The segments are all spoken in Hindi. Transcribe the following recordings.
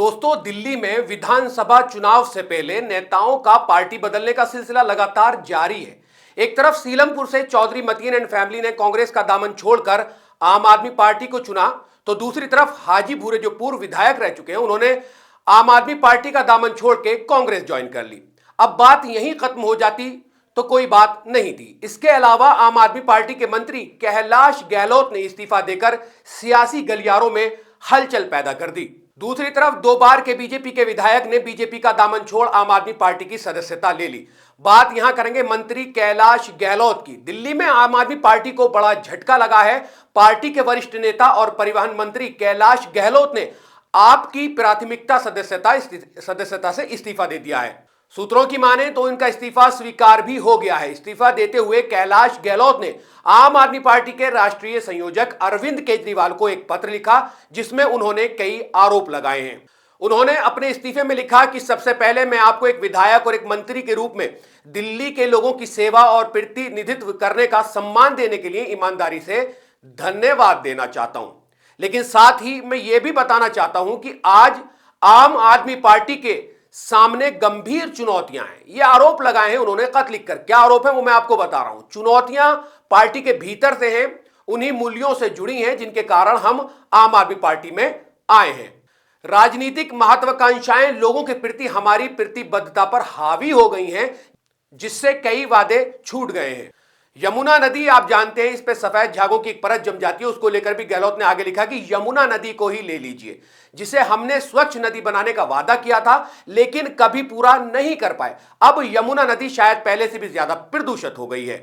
दोस्तों, दिल्ली में विधानसभा चुनाव से पहले नेताओं का पार्टी बदलने का सिलसिला लगातार जारी है। एक तरफ सीलमपुर से चौधरी मतीन एंड फैमिली ने कांग्रेस का दामन छोड़कर आम आदमी पार्टी को चुना, तो दूसरी तरफ हाजीपुरे जो पूर्व विधायक रह चुके हैं, उन्होंने आम आदमी पार्टी का दामन छोड़ के कांग्रेस ज्वाइन कर ली। अब बात यहीं खत्म हो जाती तो कोई बात नहीं थी। इसके अलावा आम आदमी पार्टी के मंत्री कैलाश गहलोत ने इस्तीफा देकर सियासी गलियारों में हलचल पैदा कर दी। दूसरी तरफ दो बार के बीजेपी के विधायक ने बीजेपी का दामन छोड़ आम आदमी पार्टी की सदस्यता ले ली। बात यहां करेंगे मंत्री कैलाश गहलोत की। दिल्ली में आम आदमी पार्टी को बड़ा झटका लगा है। पार्टी के वरिष्ठ नेता और परिवहन मंत्री कैलाश गहलोत ने आपकी प्राथमिकता सदस्यता से इस्तीफा दे दिया है। सूत्रों की माने तो इनका इस्तीफा स्वीकार भी हो गया है। इस्तीफा देते हुए कैलाश गहलोत ने आम आदमी पार्टी के राष्ट्रीय संयोजक अरविंद केजरीवाल को एक पत्र लिखा, जिसमें उन्होंने कई आरोप लगाए हैं। उन्होंने अपने इस्तीफे में लिखा कि सबसे पहले मैं आपको एक विधायक और एक मंत्री के रूप में दिल्ली के लोगों की सेवा और प्रतिनिधित्व करने का सम्मान देने के लिए ईमानदारी से धन्यवाद देना चाहता हूं। लेकिन साथ ही मैं यह भी बताना चाहता हूं कि आज आम आदमी पार्टी के सामने गंभीर चुनौतियां हैं। ये आरोप लगाए हैं उन्होंने खत लिखकर। क्या आरोप है वो मैं आपको बता रहा हूं। चुनौतियां पार्टी के भीतर से हैं, उन्हीं मूल्यों से जुड़ी हैं जिनके कारण हम आम आदमी पार्टी में आए हैं। राजनीतिक महत्वाकांक्षाएं लोगों के प्रति हमारी प्रतिबद्धता पर हावी हो गई हैं, जिससे कई वादे छूट गए हैं। यमुना नदी आप जानते हैं, इस पे सफेद झागों की एक परत जम जाती है। उसको लेकर भी गहलोत ने आगे लिखा कि यमुना नदी को ही ले लीजिए, जिसे हमने स्वच्छ नदी बनाने का वादा किया था लेकिन कभी पूरा नहीं कर पाए। अब यमुना नदी शायद पहले से भी ज्यादा प्रदूषित हो गई है।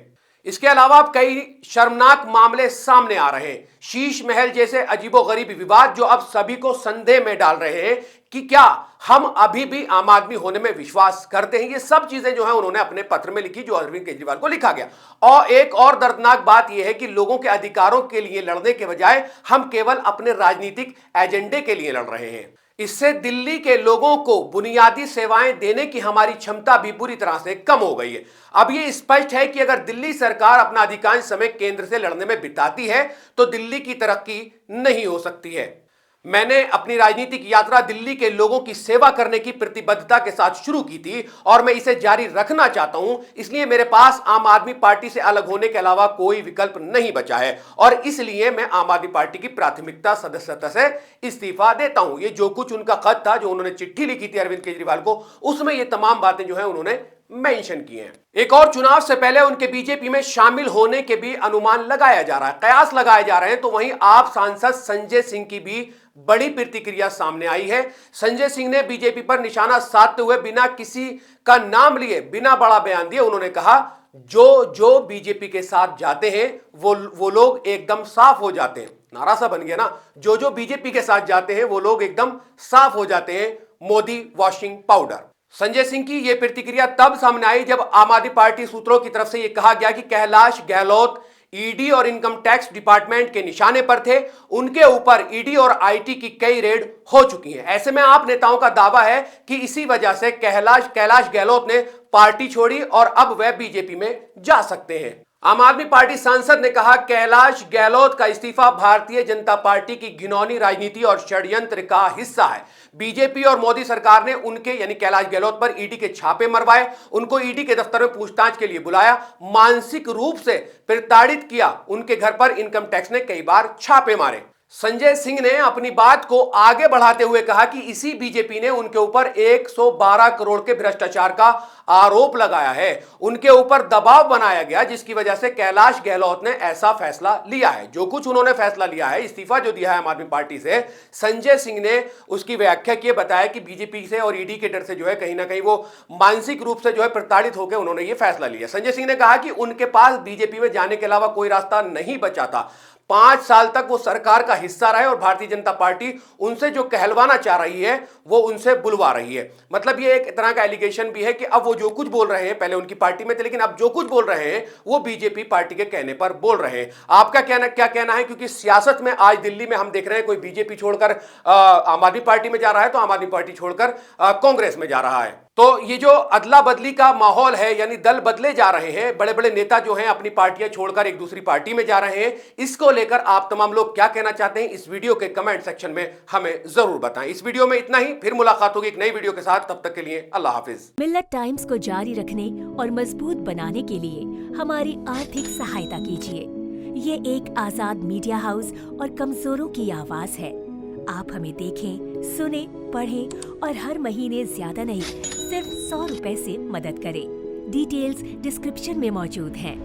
इसके अलावा अब कई शर्मनाक मामले सामने आ रहे हैं। शीश महल जैसे अजीबोगरीब विवाद जो अब सभी को संदेह में डाल रहे हैं कि क्या हम अभी भी आम आदमी होने में विश्वास करते हैं। ये सब चीजें जो है उन्होंने अपने पत्र में लिखी, जो अरविंद केजरीवाल को लिखा गया। और एक और दर्दनाक बात यह है कि लोगों के अधिकारों के लिए लड़ने के बजाय हम केवल अपने राजनीतिक एजेंडे के लिए लड़ रहे हैं। इससे दिल्ली के लोगों को बुनियादी सेवाएं देने की हमारी क्षमता भी बुरी तरह से कम हो गई है। अब यह स्पष्ट है कि अगर दिल्ली सरकार अपना अधिकांश समय केंद्र से लड़ने में बिताती है तो दिल्ली की तरक्की नहीं हो सकती है। मैंने अपनी राजनीतिक यात्रा दिल्ली के लोगों की सेवा करने की प्रतिबद्धता के साथ शुरू की थी और मैं इसे जारी रखना चाहता हूं। इसलिए मेरे पास आम आदमी पार्टी से अलग होने के अलावा कोई विकल्प नहीं बचा है और इसलिए मैं आम आदमी पार्टी की प्राथमिकता सदस्यता से इस्तीफा देता हूं। ये जो कुछ उनका खत था, जो उन्होंने चिट्ठी लिखी थी अरविंद केजरीवाल को, उसमें ये तमाम बातें जो है उन्होंने मेंशन किए हैं। एक और चुनाव से पहले उनके बीजेपी में शामिल होने के भी अनुमान लगाया जा रहा है, कयास लगाए जा रहे हैं। तो वहीं आप सांसद संजय सिंह की भी बड़ी प्रतिक्रिया सामने आई है। संजय सिंह ने बीजेपी पर निशाना साधते हुए बिना किसी का नाम लिए बिना बड़ा बयान दिए उन्होंने कहा, जो बीजेपी के साथ जाते हैं वो लोग एकदम साफ हो जाते हैं। नारा सा बन गया ना, जो बीजेपी के साथ जाते हैं वो लोग एकदम साफ हो जाते हैं। Modi washing powder. संजय सिंह की यह प्रतिक्रिया तब सामने आई जब आम आदमी पार्टी सूत्रों की तरफ से यह कहा गया कि कैलाश गहलोत ईडी और इनकम टैक्स डिपार्टमेंट के निशाने पर थे। उनके ऊपर ईडी और आईटी की कई रेड हो चुकी हैं। ऐसे में आप नेताओं का दावा है कि इसी वजह से कैलाश गहलोत ने पार्टी छोड़ी और अब वह बीजेपी में जा सकते हैं। आम आदमी पार्टी सांसद ने कहा, कैलाश गहलोत का इस्तीफा भारतीय जनता पार्टी की घिनौनी राजनीति और षड्यंत्र का हिस्सा है। बीजेपी और मोदी सरकार ने उनके यानी कैलाश गहलोत पर ईडी के छापे मरवाए, उनको ईडी के दफ्तर में पूछताछ के लिए बुलाया, मानसिक रूप से प्रताड़ित किया। उनके घर पर इनकम टैक्स ने कई बार छापे मारे। संजय सिंह ने अपनी बात को आगे बढ़ाते हुए कहा कि इसी बीजेपी ने उनके ऊपर 112 करोड़ के भ्रष्टाचार का आरोप लगाया है। उनके ऊपर दबाव बनाया गया, जिसकी वजह से कैलाश गहलोत ने ऐसा फैसला लिया है। जो कुछ उन्होंने फैसला लिया है, इस्तीफा जो दिया है आम आदमी पार्टी से, संजय सिंह ने उसकी व्याख्या की, बताया कि बीजेपी से और ईडी के डर से जो है कहीं ना कहीं वो मानसिक रूप से जो है प्रताड़ित होकर उन्होंने ये फैसला लिया। संजय सिंह ने कहा कि उनके पास बीजेपी में जाने के अलावा कोई रास्ता नहीं बचा था। 5 साल तक वो सरकार का हिस्सा रहे और भारतीय जनता पार्टी उनसे जो कहलवाना चाह रही है वो उनसे बुलवा रही है। मतलब ये एक तरह का एलिगेशन भी है कि अब वो जो कुछ बोल रहे हैं, पहले उनकी पार्टी में थे लेकिन अब जो कुछ बोल रहे हैं वो बीजेपी पार्टी के कहने पर बोल रहे हैं। आपका क्या कहना है? क्योंकि सियासत में आज दिल्ली में हम देख रहे हैं कोई बीजेपी छोड़कर आम आदमी पार्टी में जा रहा है तो आम आदमी पार्टी छोड़कर कांग्रेस में जा रहा है। तो ये जो अदला बदली का माहौल है, यानी दल बदले जा रहे हैं, बड़े बड़े नेता जो हैं अपनी पार्टियां छोड़कर एक दूसरी पार्टी में जा रहे हैं, इसको लेकर आप तमाम लोग क्या कहना चाहते हैं? इस वीडियो के कमेंट सेक्शन में हमें जरूर बताएं। इस वीडियो में इतना ही। फिर मुलाकात होगी एक नई वीडियो के साथ। तब तक के लिए अल्लाह हाफिज। मिल्लत टाइम्स को जारी रखने और मजबूत बनाने के लिए हमारी आर्थिक सहायता कीजिए। ये एक आजाद मीडिया हाउस और कमजोरों की आवाज है। आप हमें देखें, सुने, पढ़ें और हर महीने ज्यादा नहीं, सिर्फ 100 रुपए से मदद करें। डिटेल्स डिस्क्रिप्शन में मौजूद हैं।